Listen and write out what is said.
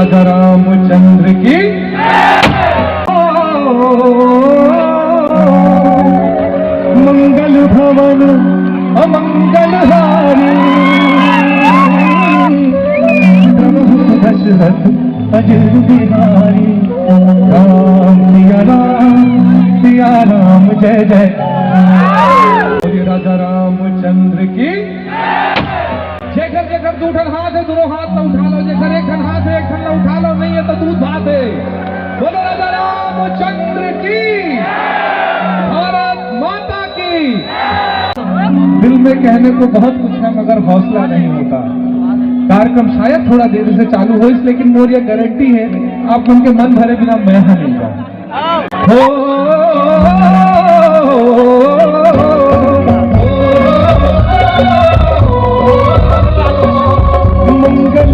राजा रामचंद्र की मंगल भवन अमंगल हारी प्रभु दशरथ अजर बिहारी सिया राम जय जय राजा रामचंद्र की। जेकर जेकर दूठन हाथ है दोनों हाथ में उठा लो, जेकर एक खन हाथ है एक खन उठा लो, नहीं है तो दूध भात है। बोलो राजा रामचंद्र की, भारत माता की। दिल में कहने को बहुत कुछ है मगर हौसला नहीं होता। कार्यक्रम शायद थोड़ा देर से चालू हो, लेकिन मोर ये गारंटी है आप उनके मन भरे बिना मैं यहाँ नहीं जाऊँ। मंगल